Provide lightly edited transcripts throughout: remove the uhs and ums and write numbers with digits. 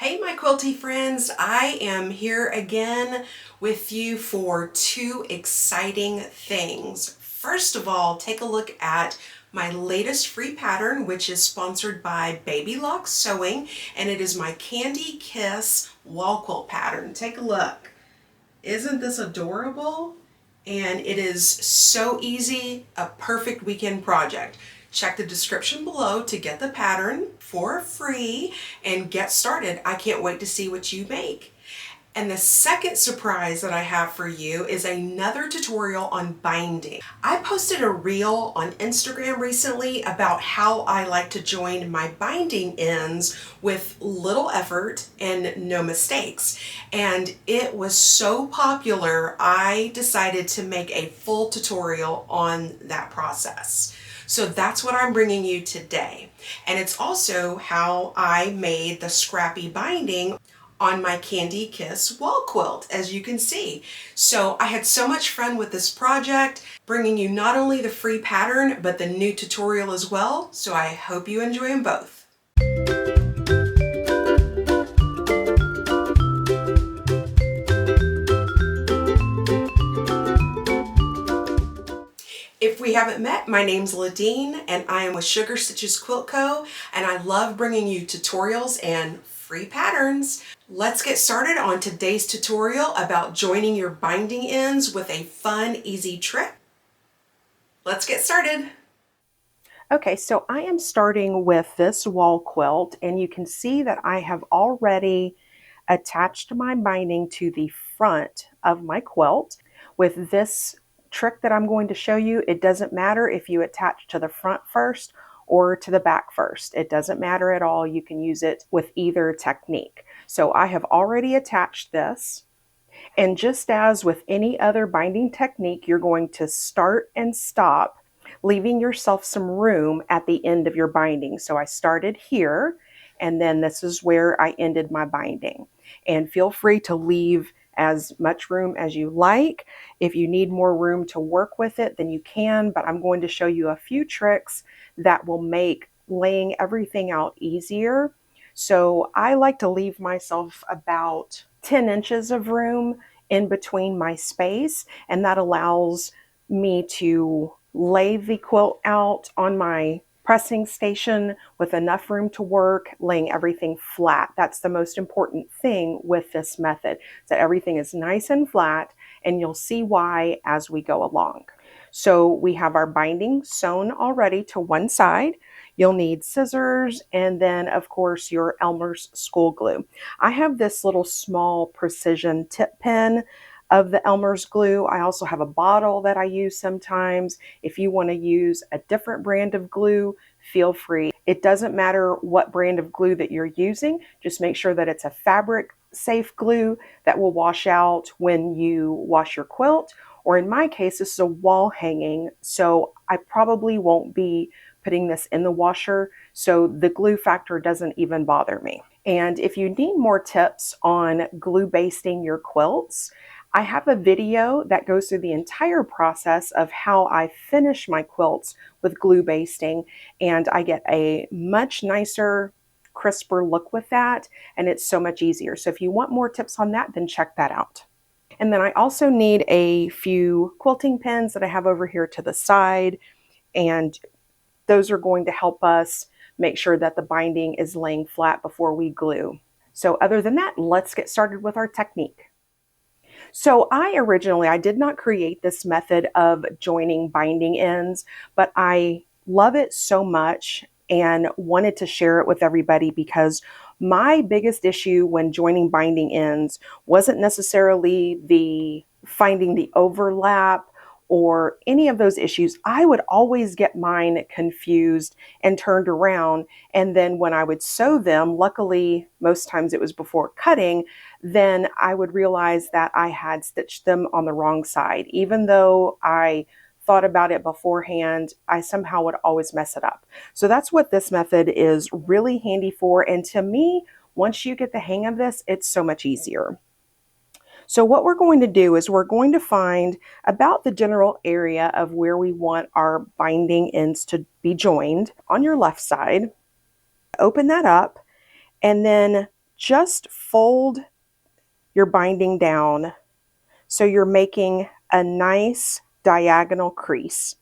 Hey my quilty friends, I am here again with you for two exciting things. First of all, take a look at my latest free pattern, which is sponsored by Baby Lock Sewing, and it is my Candy Kiss wall quilt pattern. Take a look. Isn't this adorable? And it is so easy, a perfect weekend project. Check the description below to get the pattern for free and get started. I can't wait to see what you make. And the second surprise that I have for you is another tutorial on binding. I posted a reel on Instagram recently about how I like to join my binding ends with little effort and no mistakes. And it was so popular, I decided to make a full tutorial on that process. So that's what I'm bringing you today. And it's also how I made the scrappy binding on my Candy Kiss wall quilt, as you can see. So I had so much fun with this project, bringing you not only the free pattern, but the new tutorial as well. So I hope you enjoy them both. If we haven't met, my name's Ladine and I am with Sugar Stitches Quilt Co. and I love bringing you tutorials and free patterns. Let's get started on today's tutorial about joining your binding ends with a fun, easy trick. Let's get started. Okay, so I am starting with this wall quilt, and you can see that I have already attached my binding to the front of my quilt. With this trick that I'm going to show you, it doesn't matter if you attach to the front first or to the back first. It doesn't matter at all. You can use it with either technique. So I have already attached this. And just as with any other binding technique, you're going to start and stop, leaving yourself some room at the end of your binding. So I started here, and then this is where I ended my binding. And feel free to leave as much room as you like. If you need more room to work with it, then you can, but I'm going to show you a few tricks that will make laying everything out easier. So I like to leave myself about 10 inches of room in between my space, and that allows me to lay the quilt out on my pressing station with enough room to work, laying everything flat. That's the most important thing with this method, that everything is nice and flat, and you'll see why as we go along. So we have our binding sewn already to one side. You'll need scissors and then of course your Elmer's school glue. I have this little small precision tip pen of the Elmer's glue. I also have a bottle that I use sometimes. If you want to use a different brand of glue, feel free. It doesn't matter what brand of glue that you're using. Just make sure that it's a fabric safe glue that will wash out when you wash your quilt. Or in my case, this is a wall hanging, so I probably won't be putting this in the washer, so the glue factor doesn't even bother me. And if you need more tips on glue basting your quilts, I have a video that goes through the entire process of how I finish my quilts with glue basting, and I get a much nicer, crisper look with that, and it's so much easier. So if you want more tips on that, then check that out. And then I also need a few quilting pins that I have over here to the side, and those are going to help us make sure that the binding is laying flat before we glue. So other than that, let's get started with our technique. So I did not create this method of joining binding ends, but I love it so much and wanted to share it with everybody because my biggest issue when joining binding ends wasn't necessarily the finding the overlap or any of those issues. I would always get mine confused and turned around. And then when I would sew them, luckily, most times it was before cutting, then I would realize that I had stitched them on the wrong side. Even though I thought about it beforehand, I somehow would always mess it up. So that's what this method is really handy for. And to me, once you get the hang of this, it's so much easier. So what we're going to do is we're going to find about the general area of where we want our binding ends to be joined on your left side. Open that up and then just fold your binding down so you're making a nice diagonal crease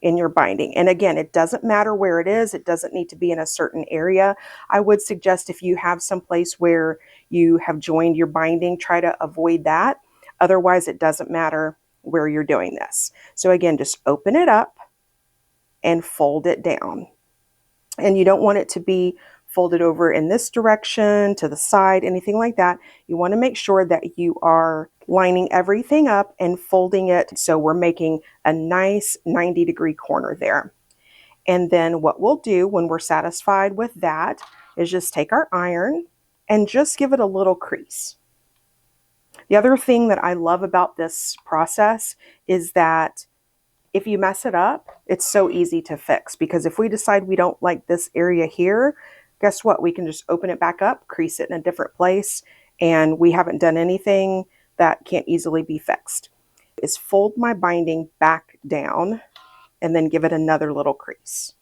in your binding. And again, it doesn't matter where it is. It doesn't need to be in a certain area. I would suggest if you have some place where you have joined your binding, try to avoid that. Otherwise, it doesn't matter where you're doing this. So again, just open it up and fold it down. And you don't want it to be folded over in this direction, to the side, anything like that. You want to make sure that you are lining everything up and folding it so we're making a nice 90-degree corner there. And then what we'll do when we're satisfied with that is just take our iron and just give it a little crease. The other thing that I love about this process is that if you mess it up, it's so easy to fix, because if we decide we don't like this area here, guess what? We can just open it back up, crease it in a different place, and we haven't done anything that can't easily be fixed. Is fold my binding back down and then give it another little crease.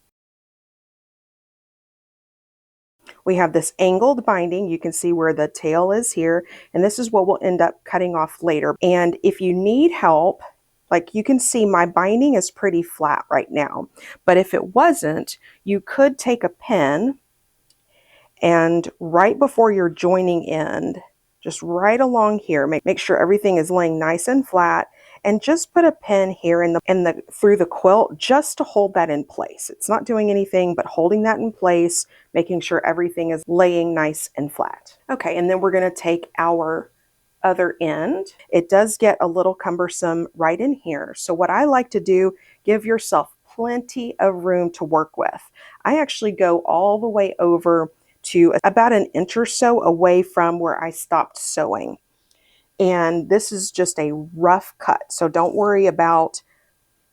We have this angled binding. You can see where the tail is here, and this is what we'll end up cutting off later. And if you need help, like you can see my binding is pretty flat right now, but if it wasn't, you could take a pin and right before your joining end, just right along here, make sure everything is laying nice and flat, and just put a pin here through the quilt just to hold that in place. It's not doing anything but holding that in place, making sure everything is laying nice and flat. Okay, and then we're going to take our other end. It does get a little cumbersome right in here. So what I like to do, give yourself plenty of room to work with. I actually go all the way over to about an inch or so away from where I stopped sewing. And this is just a rough cut. So don't worry about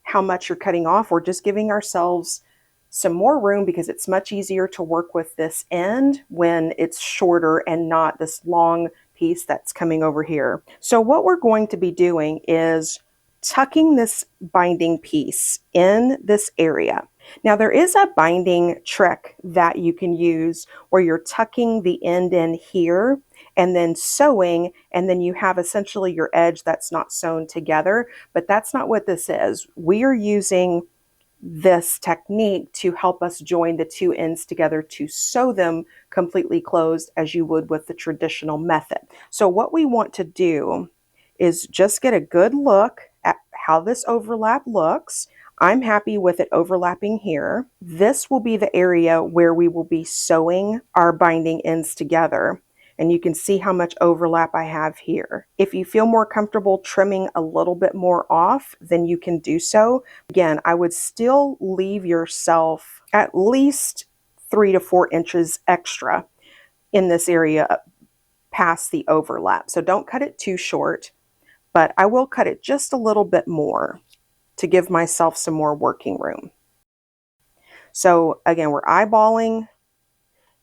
how much you're cutting off. We're just giving ourselves some more room because it's much easier to work with this end when it's shorter and not this long piece that's coming over here. So what we're going to be doing is tucking this binding piece in this area. Now there is a binding trick that you can use where you're tucking the end in here and then sewing, and then you have essentially your edge that's not sewn together, but that's not what this is. We are using this technique to help us join the two ends together to sew them completely closed as you would with the traditional method. So what we want to do is just get a good look at how this overlap looks. I'm happy with it overlapping here. This will be the area where we will be sewing our binding ends together. And you can see how much overlap I have here. If you feel more comfortable trimming a little bit more off, then you can do so. Again, I would still leave yourself at least 3 to 4 inches extra in this area past the overlap. So don't cut it too short, but I will cut it just a little bit more to give myself some more working room. So again, we're eyeballing,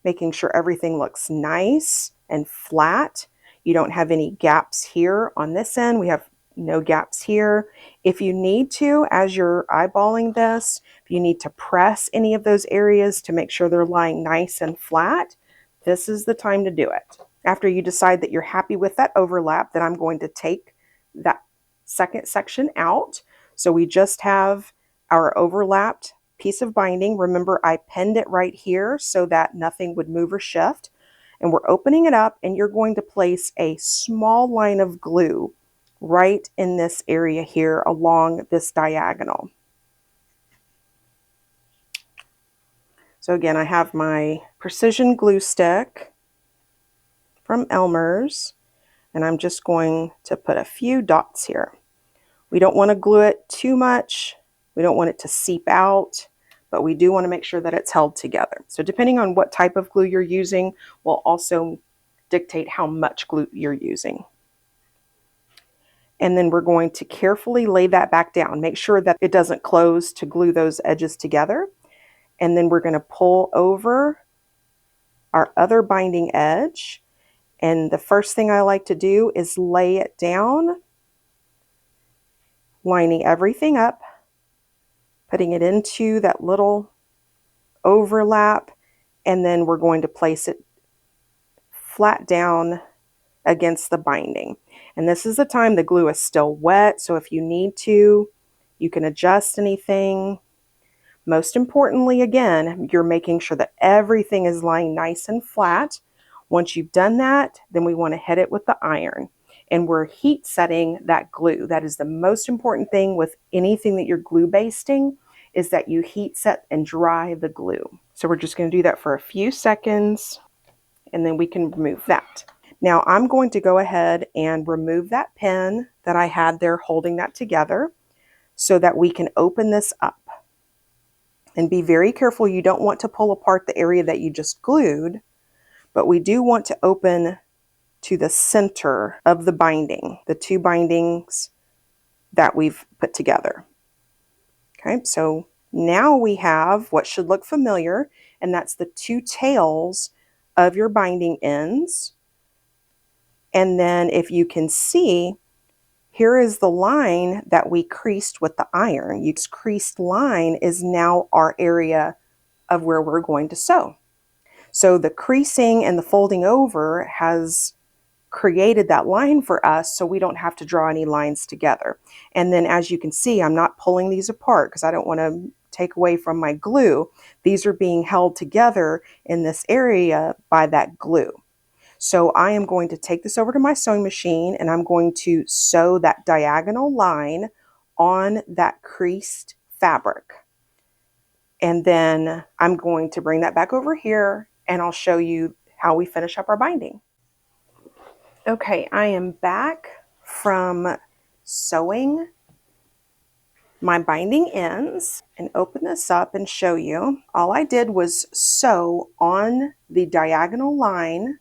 making sure everything looks nice and flat. You don't have any gaps here on this end. We have no gaps here. If you need to, as you're eyeballing this, if you need to press any of those areas to make sure they're lying nice and flat, this is the time to do it. After you decide that you're happy with that overlap, then I'm going to take that second section out. So we just have our overlapped piece of binding. Remember, I pinned it right here so that nothing would move or shift. And we're opening it up, and you're going to place a small line of glue right in this area here along this diagonal. So again, I have my precision glue stick from Elmer's, and I'm just going to put a few dots here. We don't want to glue it too much. We don't want it to seep out, but we do want to make sure that it's held together. So depending on what type of glue you're using will also dictate how much glue you're using. And then we're going to carefully lay that back down. Make sure that it doesn't close to glue those edges together. And then we're going to pull over our other binding edge. And the first thing I like to do is lay it down, lining everything up, putting it into that little overlap, and then we're going to place it flat down against the binding. And this is the time the glue is still wet, so if you need to, you can adjust anything. Most importantly, again, you're making sure that everything is lying nice and flat. Once you've done that, then we want to hit it with the iron. And we're heat setting that glue. That is the most important thing with anything that you're glue basting, is that you heat set and dry the glue. So we're just going to do that for a few seconds, and then we can remove that. Now I'm going to go ahead and remove that pin that I had there holding that together so that we can open this up. And be very careful, you don't want to pull apart the area that you just glued, but we do want to open to the center of the binding, the two bindings that we've put together. Okay, so now we have what should look familiar, and that's the two tails of your binding ends. And then if you can see, here is the line that we creased with the iron. This creased line is now our area of where we're going to sew. So the creasing and the folding over has created that line for us, so we don't have to draw any lines together. And then as you can see, I'm not pulling these apart because I don't want to take away from my glue. These are being held together in this area by that glue. So I am going to take this over to my sewing machine, and I'm going to sew that diagonal line on that creased fabric. And then I'm going to bring that back over here, and I'll show you how we finish up our binding. Okay, I am back from sewing my binding ends, and open this up and show you. All I did was sew on the diagonal line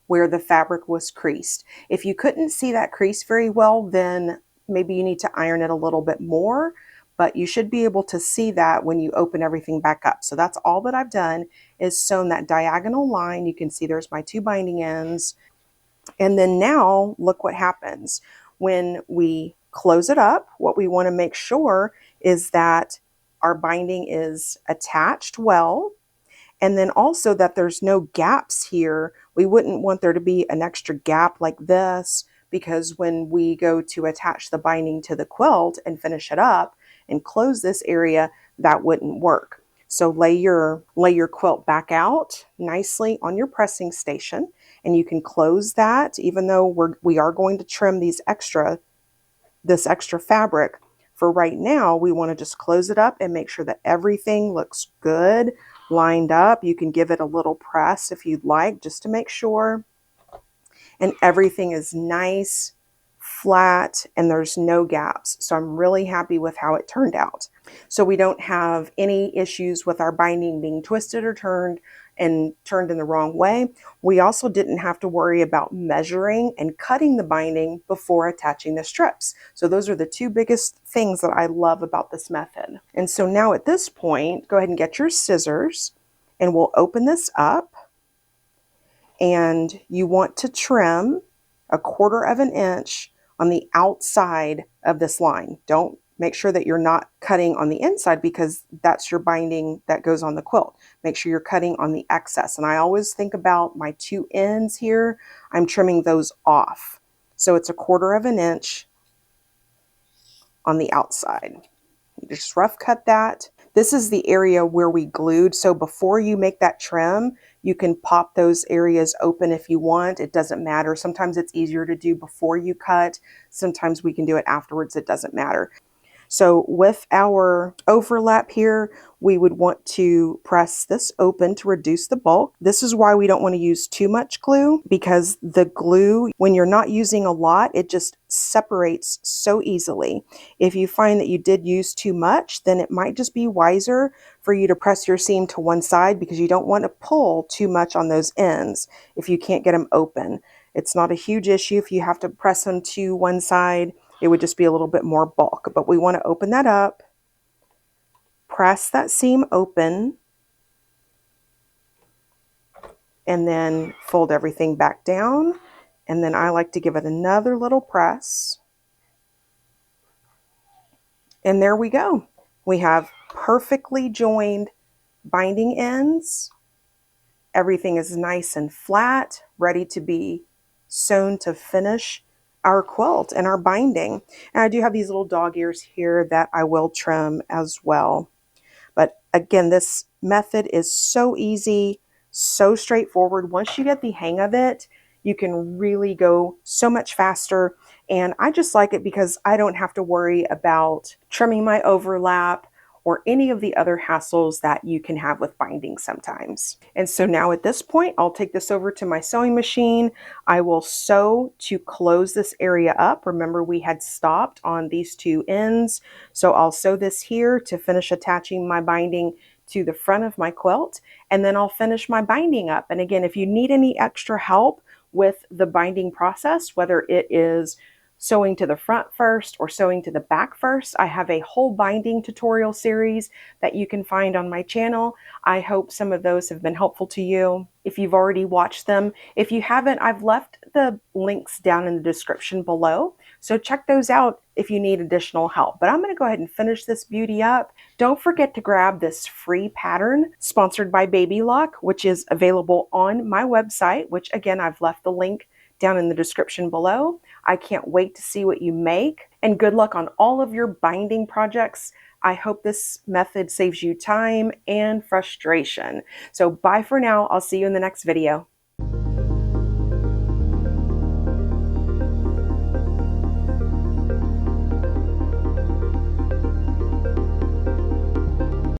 where the fabric was creased. If you couldn't see that crease very well, then maybe you need to iron it a little bit more, but you should be able to see that when you open everything back up. So that's all that I've done, is sewn that diagonal line. You can see there's my two binding ends. And then now look what happens. When we close it up, what we want to make sure is that our binding is attached well, and then also that there's no gaps here. We wouldn't want there to be an extra gap like this, because when we go to attach the binding to the quilt and finish it up and close this area, that wouldn't work. So lay your quilt back out nicely on your pressing station, and you can close that. Even though we are going to trim this extra fabric, for right now we want to just close it up and make sure that everything looks good, lined up. You can give it a little press if you'd like, just to make sure. And everything is nice, flat, and there's no gaps. So I'm really happy with how it turned out. So we don't have any issues with our binding being twisted or turned in the wrong way. We also didn't have to worry about measuring and cutting the binding before attaching the strips. So those are the two biggest things that I love about this method. And so now at this point, go ahead and get your scissors, and we'll open this up. And you want to trim 1/4 of an inch on the outside of this line. Don't make sure that you're not cutting on the inside, because that's your binding that goes on the quilt. Make sure you're cutting on the excess. And I always think about my two ends here. I'm trimming those off. So it's 1/4 of an inch on the outside. You just rough cut that. This is the area where we glued. So before you make that trim, you can pop those areas open if you want. It doesn't matter. Sometimes it's easier to do before you cut. Sometimes we can do it afterwards. It doesn't matter. So with our overlap here, we would want to press this open to reduce the bulk. This is why we don't want to use too much glue, because the glue, when you're not using a lot, it just separates so easily. If you find that you did use too much, then it might just be wiser for you to press your seam to one side, because you don't want to pull too much on those ends if you can't get them open. It's not a huge issue if you have to press them to one side. It would just be a little bit more bulk, but we want to open that up, press that seam open, and then fold everything back down. And then I like to give it another little press. And there we go. We have perfectly joined binding ends. everything is nice and flat, ready to be sewn to finish our quilt and our binding. And I do have these little dog ears here that I will trim as well. But again, this method is so easy, so straightforward. Once you get the hang of it, you can really go so much faster. And I just like it because I don't have to worry about trimming my overlap or any of the other hassles that you can have with binding sometimes. And so now at this point, I'll take this over to my sewing machine. I will sew to close this area up. Remember, we had stopped on these two ends. So I'll sew this here to finish attaching my binding to the front of my quilt, and then I'll finish my binding up. And again, if you need any extra help with the binding process, whether it is sewing to the front first or sewing to the back first, I have a whole binding tutorial series that you can find on my channel. I hope some of those have been helpful to you if you've already watched them. If you haven't, I've left the links down in the description below, so check those out if you need additional help. But I'm going to go ahead and finish this beauty up. Don't forget to grab this free pattern sponsored by Baby Lock, which is available on my website, which again, I've left the link down in the description below. I can't wait to see what you make, and good luck on all of your binding projects. I hope this method saves you time and frustration. So bye for now. I'll see you in the next video.